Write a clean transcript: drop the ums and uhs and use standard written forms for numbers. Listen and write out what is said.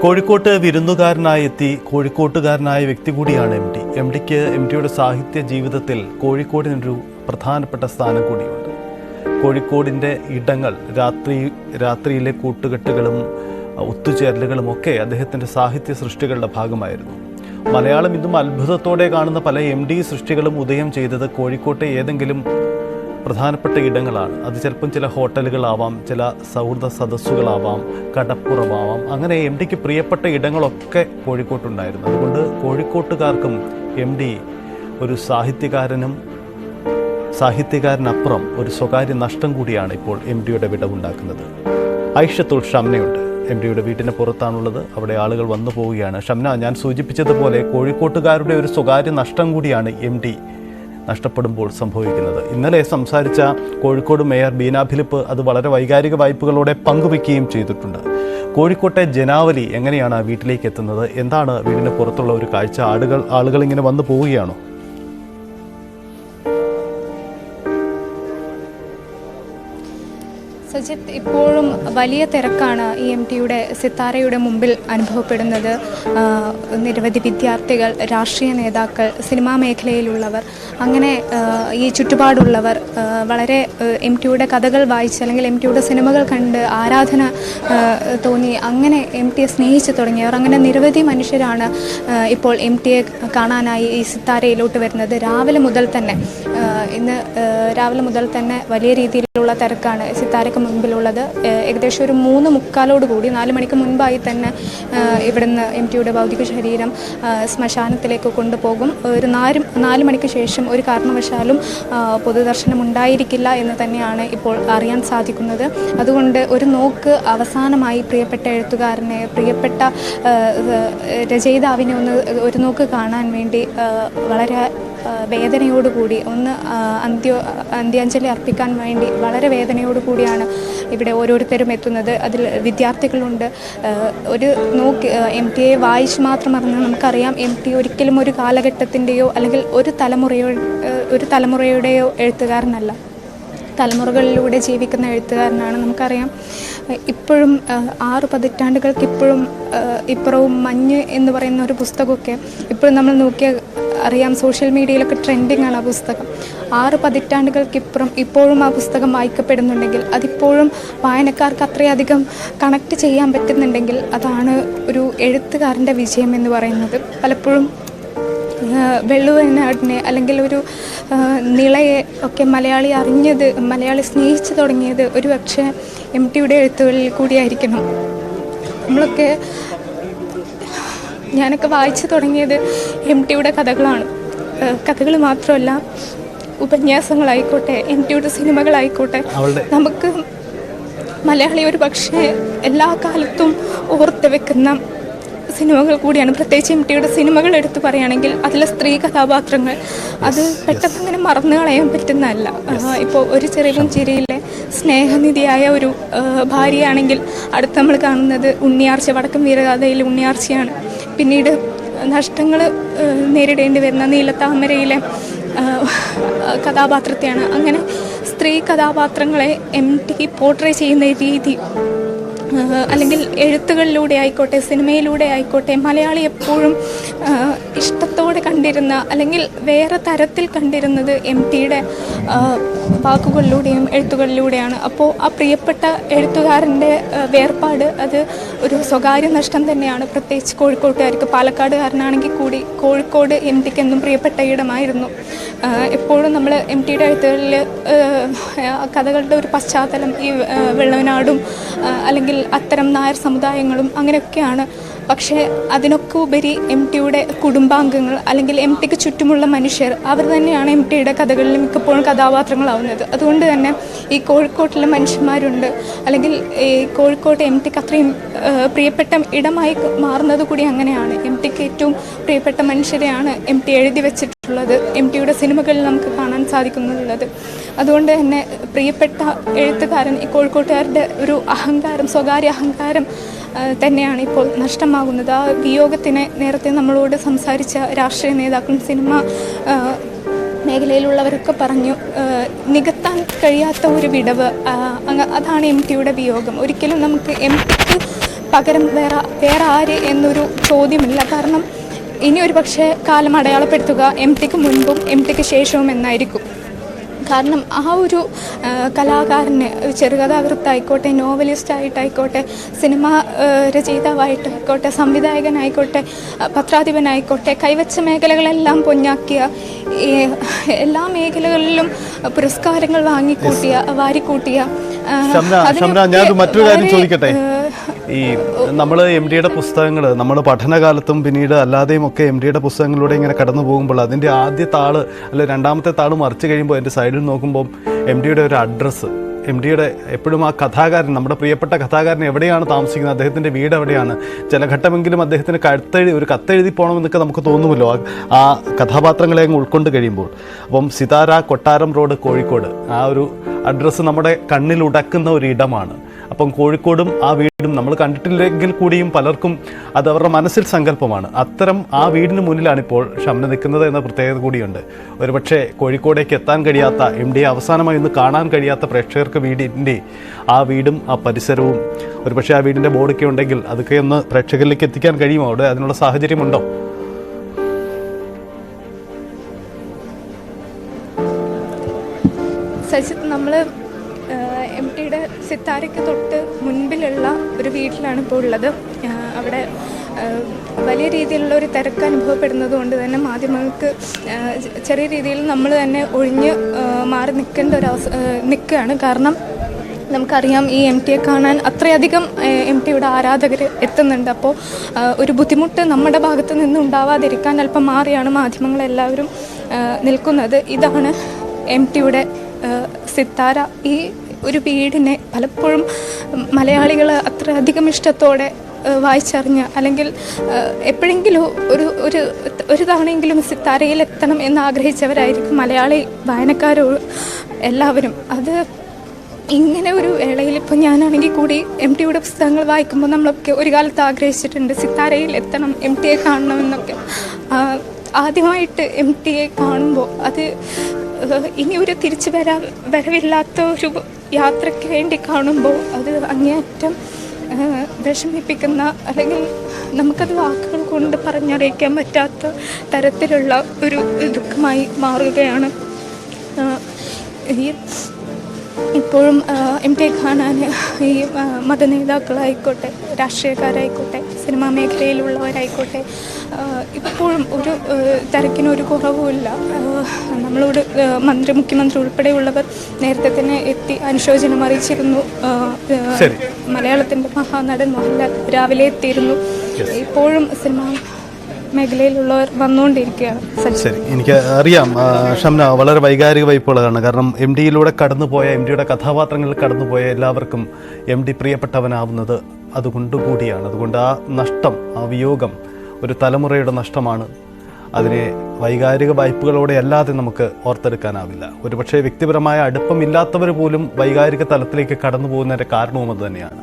കോഴിക്കോട്ട് വിരുന്നുകാരനായി എത്തി കോഴിക്കോട്ടുകാരനായ വ്യക്തി കൂടിയാണ് M T. M tick M ടിയുടെ സാഹിത്യ ജീവിതത്തിൽ കോഴിക്കോടിനൊരു പ്രധാനപ്പെട്ട സ്ഥാനം കൂടിയുണ്ട്. കോഴിക്കോടിൻ്റെ ഇടങ്ങൾ, രാത്രിയിലെ കൂട്ടുകെട്ടുകളും ഒത്തുചേരലുകളും ഒക്കെ അദ്ദേഹത്തിൻ്റെ സാഹിത്യ സൃഷ്ടികളുടെ ഭാഗമായിരുന്നു. മലയാളം ഇന്നും അത്ഭുതത്തോടെ കാണുന്ന പല എം ടി സൃഷ്ടികളും ഉദയം ചെയ്തത് കോഴിക്കോട്ടെ ഏതെങ്കിലും പ്രധാനപ്പെട്ട ഇടങ്ങളാണ്. അത് ചിലപ്പം ചില ഹോട്ടലുകളാവാം, ചില സൗഹൃദ സദസ്സുകളാവാം, കടപ്പുറമാവാം. അങ്ങനെ എം ടിക്ക് പ്രിയപ്പെട്ട ഇടങ്ങളൊക്കെ കോഴിക്കോട്ടുണ്ടായിരുന്നു. അതുകൊണ്ട് കോഴിക്കോട്ടുകാർക്കും എം ടി ഒരു സാഹിത്യകാരനപ്പുറം ഒരു സ്വകാര്യ നഷ്ടം കൂടിയാണ് ഇപ്പോൾ എം ടിയുടെ വിടവുണ്ടാക്കുന്നത്. ഐഷത്തുൽ ഷംനയുണ്ട്. എം ടിയുടെ വീട്ടിന് പുറത്താണുള്ളത്. അവിടെ ആളുകൾ വന്നു പോവുകയാണ്. ഷംന, ഞാൻ സൂചിപ്പിച്ചതുപോലെ കോഴിക്കോട്ടുകാരുടെ ഒരു സ്വകാര്യ നഷ്ടം കൂടിയാണ് എം ടി നഷ്ടപ്പെടുമ്പോൾ സംഭവിക്കുന്നത്. ഇന്നലെ സംസാരിച്ച കോഴിക്കോട് മേയർ ബീന ഫിലിപ്പ് അത് വളരെ വൈകാരിക വായ്പകളോടെ പങ്കുവയ്ക്കുകയും ചെയ്തിട്ടുണ്ട്. കോഴിക്കോട്ടെ ജനാവലി എങ്ങനെയാണ് വീട്ടിലേക്ക് എത്തുന്നത്? എന്താണ് വീടിന് പുറത്തുള്ള ഒരു കാഴ്ച? ആളുകൾ ഇങ്ങനെ വന്നു പോവുകയാണോ? സജിത്ത്, ഇപ്പോഴും വലിയ തിരക്കാണ് ഈ എം ടിയുടെ സിത്താരയുടെ മുമ്പിൽ അനുഭവപ്പെടുന്നത്. നിരവധി വിദ്യാർത്ഥികൾ, രാഷ്ട്രീയ നേതാക്കൾ, സിനിമാ മേഖലയിലുള്ളവർ, അങ്ങനെ ഈ ചുറ്റുപാടുള്ളവർ വളരെ എം ടിയുടെ കഥകൾ വായിച്ച് അല്ലെങ്കിൽ എം ടിയുടെ സിനിമകൾ കണ്ട് ആരാധന തോന്നി അങ്ങനെ എം ടിയെ സ്നേഹിച്ച് തുടങ്ങിയവർ, അങ്ങനെ നിരവധി മനുഷ്യരാണ് ഇപ്പോൾ എം ടിയെ കാണാനായി ഈ സിത്താരയിലോട്ട് വരുന്നത്. ഇന്ന് രാവിലെ മുതൽ തന്നെ വലിയ രീതിയിലുള്ള തിരക്കാണ് സിത്താരയ്ക്ക് മുൻപിലുള്ളത്. ഏകദേശം ഒരു 3:45 4 മണിക്ക് മുൻപായി തന്നെ ഇവിടുന്ന് എം ടിയുടെ ഭൗതിക ശരീരം ശ്മശാനത്തിലേക്ക് കൊണ്ടുപോകും. ഒരു 4 മണിക്ക് ശേഷം ഒരു കാരണവശാലും പൊതുദർശനം ഉണ്ടായിരിക്കില്ല എന്ന് തന്നെയാണ് ഇപ്പോൾ അറിയാൻ സാധിക്കുന്നത്. അതുകൊണ്ട് ഒരു നോക്ക് അവസാനമായി പ്രിയപ്പെട്ട എഴുത്തുകാരനെ, പ്രിയപ്പെട്ട രചയിതാവിനെ ഒരു നോക്ക് കാണാൻ വേണ്ടി വളരെ വേദനയോടുകൂടി അന്ത്യാഞ്ജലി അർപ്പിക്കാൻ വേണ്ടി വളരെ വേദനയോടുകൂടിയാണ് ഇവിടെ ഓരോരുത്തരും എത്തുന്നത്. അതിൽ വിദ്യാർത്ഥികളുണ്ട്. ഒരു നോക്ക് എം ടിയെ വായിച്ച് മാത്രം അറിഞ്ഞാൽ നമുക്കറിയാം എം ടി ഒരിക്കലും ഒരു കാലഘട്ടത്തിൻ്റെയോ അല്ലെങ്കിൽ ഒരു തലമുറയുടെയോ എഴുത്തുകാരനല്ല. തലമുറകളിലൂടെ ജീവിക്കുന്ന എഴുത്തുകാരനാണ്. നമുക്കറിയാം ഇപ്പോഴും 6 പതിറ്റാണ്ടുകൾക്ക് ഇപ്പുറവും മഞ്ഞ് എന്ന് പറയുന്ന ഒരു പുസ്തകമൊക്കെ ഇപ്പോഴും നമ്മൾ നോക്കിയാൽ അറിയാം, സോഷ്യൽ മീഡിയയിലൊക്കെ ട്രെൻഡിങ് ആണ് ആ പുസ്തകം. 6 പതിറ്റാണ്ടുകൾക്കിപ്പുറം ഇപ്പോഴും ആ പുസ്തകം വായിക്കപ്പെടുന്നുണ്ടെങ്കിൽ, അതിപ്പോഴും വായനക്കാർക്ക് അത്രയധികം കണക്റ്റ് ചെയ്യാൻ പറ്റുന്നുണ്ടെങ്കിൽ അതാണ് ഒരു എഴുത്തുകാരൻ്റെ വിജയം എന്ന് പറയുന്നത്. പലപ്പോഴും വെള്ളുവനാടിനെ അല്ലെങ്കിൽ ഒരു നിളയെ ഒക്കെ മലയാളി സ്നേഹിച്ചു തുടങ്ങിയത് ഒരു പക്ഷേ എം ടിയുടെ എഴുത്തുകളിൽ കൂടിയായിരിക്കണം. ഞാനൊക്കെ വായിച്ചു തുടങ്ങിയത് എം ടിയുടെ കഥകളാണ്. കഥകൾ മാത്രമല്ല, ഉപന്യാസങ്ങളായിക്കോട്ടെ, എം ടിയുടെ സിനിമകളായിക്കോട്ടെ, നമുക്ക് മലയാളി ഒരു പക്ഷേ എല്ലാ കാലത്തും ഓർത്ത് വെക്കുന്ന സിനിമകൾ കൂടിയാണ്. പ്രത്യേകിച്ച് എം ടിയുടെ സിനിമകൾ എടുത്തു പറയുകയാണെങ്കിൽ അതിലെ സ്ത്രീ കഥാപാത്രങ്ങൾ അത് പെട്ടെന്ന് അങ്ങനെ മറന്നു കളയാൻ പറ്റുന്നതല്ല. ഇപ്പോൾ ഒരു ചെറിയ ചിരിയിലെ സ്നേഹനിധിയായ ഒരു ഭാര്യയാണെങ്കിൽ അടുത്ത് നമ്മൾ കാണുന്നത് വടക്കൻ വീരഗാഥയിലെ ഉണ്ണിയാർച്ചയാണ്. പിന്നീട് നഷ്ടങ്ങൾ നേരിടേണ്ടി വരുന്ന നീലത്താമരയിലെ കഥാപാത്രത്തെയാണ്. അങ്ങനെ സ്ത്രീ കഥാപാത്രങ്ങളെ എം ടി പോർട്രേ ചെയ്യുന്ന രീതി, അല്ലെങ്കിൽ എഴുത്തുകളിലൂടെ ആയിക്കോട്ടെ, സിനിമയിലൂടെ ആയിക്കോട്ടെ, മലയാളി എപ്പോഴും ഇഷ്ടത്തോടെ കണ്ടിരുന്ന അല്ലെങ്കിൽ വേറെ തരത്തിൽ കണ്ടിരുന്നത് എം ടിയുടെ വാക്കുകളിലൂടെയും എഴുത്തുകളിലൂടെയാണ്. അപ്പോൾ ആ പ്രിയപ്പെട്ട എഴുത്തുകാരൻ്റെ വേർപാട് അത് ഒരു സ്വകാര്യ നഷ്ടം തന്നെയാണ്. പ്രത്യേകിച്ച് കോഴിക്കോട്ടുകാർക്ക്. പാലക്കാടുകാരനാണെങ്കിൽ കൂടി കോഴിക്കോട് എം ടിക്ക് എന്നും പ്രിയപ്പെട്ട ഇടമായിരുന്നു. എപ്പോഴും നമ്മൾ എം ടിയുടെ എഴുത്തുകളിൽ കഥകളുടെ ഒരു പശ്ചാത്തലം ഈ വെള്ളവനാടും അല്ലെങ്കിൽ അത്തരം നായർ സമുദായങ്ങളും അങ്ങനെയൊക്കെയാണ്. പക്ഷേ അതിനൊക്കെ ഉപരി എം ടിയുടെ കുടുംബാംഗങ്ങൾ അല്ലെങ്കിൽ എം ടിക്ക് ചുറ്റുമുള്ള മനുഷ്യർ, അവർ തന്നെയാണ് എം ടിയുടെ കഥകളിൽ മിക്കപ്പോഴും കഥാപാത്രങ്ങളാവുന്നത്. അതുകൊണ്ട് തന്നെ ഈ കോഴിക്കോട്ടിലെ മനുഷ്യന്മാരുണ്ട്, അല്ലെങ്കിൽ ഈ കോഴിക്കോട്ട് എം ടിക്ക് അത്രയും പ്രിയപ്പെട്ട ഇടമായി മാറുന്നത് കൂടി അങ്ങനെയാണ്. എം ടിക്ക് ഏറ്റവും പ്രിയപ്പെട്ട മനുഷ്യരെയാണ് എം ടി എഴുതി വെച്ചിട്ടുള്ളത്, എം ടിയുടെ സിനിമകളിൽ നമുക്ക് കാണാൻ സാധിക്കുന്നുള്ളത്. അതുകൊണ്ട് തന്നെ പ്രിയപ്പെട്ട എഴുത്തുകാരൻ, ഈ കോഴിക്കോട്ടുകാരുടെ ഒരു അഹങ്കാരം, സ്വകാര്യ അഹങ്കാരം തന്നെയാണ് ഇപ്പോൾ നഷ്ടമാകുന്നത്. ആ വിയോഗത്തിനെ നേരത്തെ നമ്മളോട് സംസാരിച്ച രാഷ്ട്രീയ നേതാക്കളും സിനിമ മേഖലയിലുള്ളവരൊക്കെ പറഞ്ഞു, നികത്താൻ കഴിയാത്ത ഒരു വിടവ്, അതാണ് എം ടിയുടെ വിയോഗം. ഒരിക്കലും നമുക്ക് എം ടിക്ക് പകരം വേറെ ആര് എന്നൊരു ചോദ്യമില്ല. കാരണം ഇനി ഒരു പക്ഷേ കാലം അടയാളപ്പെടുത്തുക എം ടിക്ക് മുൻപും എം ടിക്ക് ശേഷവും എന്നായിരിക്കും. കാരണം ആ ഒരു കലാകാരന് ചെറുകഥാകൃത്തായിക്കോട്ടെ, നോവലിസ്റ്റായിട്ടായിക്കോട്ടെ, സിനിമ രചയിതാവായിട്ടായിക്കോട്ടെ, സംവിധായകനായിക്കോട്ടെ, പത്രാധിപനായിക്കോട്ടെ, കൈവച്ച മേഖലകളെല്ലാം പൊന്നാക്കിയ, എല്ലാ മേഖലകളിലും പുരസ്കാരങ്ങൾ വാരിക്കൂട്ടിയ ഞാൻ മറ്റൊരു കാര്യം ചോദിക്കട്ടെ. ഈ നമ്മൾ എം ഡിയുടെ പുസ്തകങ്ങൾ നമ്മൾ പഠനകാലത്തും പിന്നീട് അല്ലാതെയും ഒക്കെ എം ഡിയുടെ പുസ്തകങ്ങളിലൂടെ ഇങ്ങനെ കടന്നു പോകുമ്പോൾ അതിൻ്റെ ആദ്യ താള് അല്ലെ രണ്ടാമത്തെ താള് മറിച്ച് കഴിയുമ്പോൾ എൻ്റെ സൈഡിൽ നോക്കുമ്പോൾ എം ഡിയുടെ ഒരു അഡ്രസ്സ്, എം ഡിയുടെ എപ്പോഴും ആ കഥാകാരൻ, നമ്മുടെ പ്രിയപ്പെട്ട കഥാകാരൻ എവിടെയാണ് താമസിക്കുന്നത്, അദ്ദേഹത്തിൻ്റെ വീട് എവിടെയാണ്, ചില ഘട്ടമെങ്കിലും അദ്ദേഹത്തിന് ഒരു കത്തെഴുതി പോകണമെന്നൊക്കെ നമുക്ക് തോന്നുമല്ലോ ആ കഥാപാത്രങ്ങളെ അങ്ങ് ഉൾക്കൊണ്ട് കഴിയുമ്പോൾ. അപ്പം സിതാര, കൊട്ടാരം റോഡ്, കോഴിക്കോട്, ആ ഒരു അഡ്രസ്സ് നമ്മുടെ കണ്ണിൽ ഉടക്കുന്ന ഒരു ഇടമാണ്. അപ്പം കോഴിക്കോടും ആ വീടും നമ്മൾ കണ്ടിട്ടില്ലെങ്കിൽ കൂടിയും പലർക്കും അത് അവരുടെ മനസ്സിൽ സങ്കല്പമാണ്. അത്തരം ആ വീടിന് മുന്നിലാണിപ്പോൾ ഷംന നിൽക്കുന്നത് എന്ന പ്രത്യേകത കൂടിയുണ്ട്. ഒരുപക്ഷെ കോഴിക്കോടേക്ക് എത്താൻ കഴിയാത്ത, എം ഡിയെ അവസാനമായി ഒന്ന് കാണാൻ കഴിയാത്ത പ്രേക്ഷകർക്ക് വീടിൻ്റെ ആ വീടും ആ പരിസരവും, ഒരുപക്ഷെ ആ വീടിൻ്റെ ബോർഡൊക്കെ ഉണ്ടെങ്കിൽ അതൊക്കെ ഒന്ന് പ്രേക്ഷകരിലേക്ക് എത്തിക്കാൻ കഴിയുമോ? അവിടെ അതിനുള്ള സാഹചര്യമുണ്ടോ? സജിത്ത്, നമ്മൾ എം ടിയുടെ സിത്താരയ്ക്ക് തൊട്ട് മുൻപിലുള്ള ഒരു വീട്ടിലാണ് ഇപ്പോൾ ഉള്ളത്. അവിടെ വലിയ രീതിയിലുള്ള ഒരു തിരക്ക് അനുഭവപ്പെടുന്നത് കൊണ്ട് തന്നെ മാധ്യമങ്ങൾക്ക് ചെറിയ രീതിയിൽ നമ്മൾ തന്നെ ഒഴിഞ്ഞ് മാറി നിൽക്കേണ്ട നിൽക്കുകയാണ്. കാരണം നമുക്കറിയാം, ഈ എം ടിയെ കാണാൻ അത്രയധികം എം ടിയുടെ ആരാധകർ എത്തുന്നുണ്ട്. അപ്പോൾ ഒരു ബുദ്ധിമുട്ട് നമ്മുടെ ഭാഗത്ത് നിന്ന് ഉണ്ടാവാതിരിക്കാൻ അല്പം മാറിയാണ് മാധ്യമങ്ങളെല്ലാവരും നിൽക്കുന്നത്. ഇതാണ് എം ടിയുടെ സിത്താര. ഈ ഒരു വീടിനെ പലപ്പോഴും മലയാളികൾ അത്രയധികം ഇഷ്ടത്തോടെ വായിച്ചറിഞ്ഞ, അല്ലെങ്കിൽ എപ്പോഴെങ്കിലും ഒരു തവണയെങ്കിലും സിത്താരയിൽ എത്തണം എന്ന് ആഗ്രഹിച്ചവരായിരിക്കും മലയാളി വായനക്കാരോ എല്ലാവരും. അത് ഇങ്ങനെ ഒരു വേളയിൽ ഇപ്പോൾ ഞാനാണെങ്കിൽ കൂടി എം ടിയുടെ പുസ്തകങ്ങൾ വായിക്കുമ്പോൾ നമ്മളൊക്കെ ഒരു കാലത്ത് ആഗ്രഹിച്ചിട്ടുണ്ട് സിത്താരയിൽ എത്തണം, എം ടിയെ കാണണമെന്നൊക്കെ. ആദ്യമായിട്ട് എം ടിയെ കാണുമ്പോൾ അത് ഇനി ഒരു തിരിച്ചു വരവില്ലാത്ത ഒരു യാത്രയ്ക്ക് വേണ്ടി കാണുമ്പോൾ അത് അങ്ങേയറ്റം വിഷമിപ്പിക്കുന്ന, അല്ലെങ്കിൽ നമുക്കത് വാക്കുകൾ കൊണ്ട് പറഞ്ഞറിയിക്കാൻ പറ്റാത്ത തരത്തിലുള്ള ഒരു ദുഃഖമായി മാറുകയാണ്. ഇപ്പോഴും എം ടിയെ കാണാൻ ഈ മതനേതാക്കളായിക്കോട്ടെ, രാഷ്ട്രീയക്കാരായിക്കോട്ടെ, സിനിമാ മേഖലയിലുള്ളവരായിക്കോട്ടെ, ഇപ്പോഴും ഒരു തിരക്കിനൊരു കുറവുമില്ല. നമ്മളോട് മുഖ്യമന്ത്രി ഉൾപ്പെടെയുള്ളവർ നേരത്തെ തന്നെ എത്തി അനുശോചനം അറിയിച്ചിരുന്നു. മലയാളത്തിൻ്റെ മഹാനടൻ മോഹൻലാൽ രാവിലെ എത്തിയിരുന്നു. ഇപ്പോഴും സിനിമാ മേഖലയിലുള്ളവർ വന്നുകൊണ്ടിരിക്കുകയാണ്. ശരി, എനിക്ക് അറിയാം ഷംന വളരെ വൈകാരിക വൈപ്പുള്ളതാണ്. കാരണം എം ഡിയിലൂടെ കടന്നുപോയ, എം ഡിയുടെ കഥാപാത്രങ്ങളിൽ കടന്നുപോയ എല്ലാവർക്കും എം ഡി പ്രിയപ്പെട്ടവനാവുന്നത് അതുകൊണ്ടുകൂടിയാണ്. അതുകൊണ്ട് ആ നഷ്ടം, ആ വിയോഗം ഒരു തലമുറയുടെ നഷ്ടമാണ്. അതിനെ വൈകാരിക വായ്പകളോടെ അല്ലാതെ നമുക്ക് ഓർത്തെടുക്കാനാവില്ല. ഒരുപക്ഷെ വ്യക്തിപരമായ അടുപ്പമില്ലാത്തവർ പോലും വൈകാരിക തലത്തിലേക്ക് കടന്നു പോകുന്നതിൻ്റെ കാരണവും അത് തന്നെയാണ്.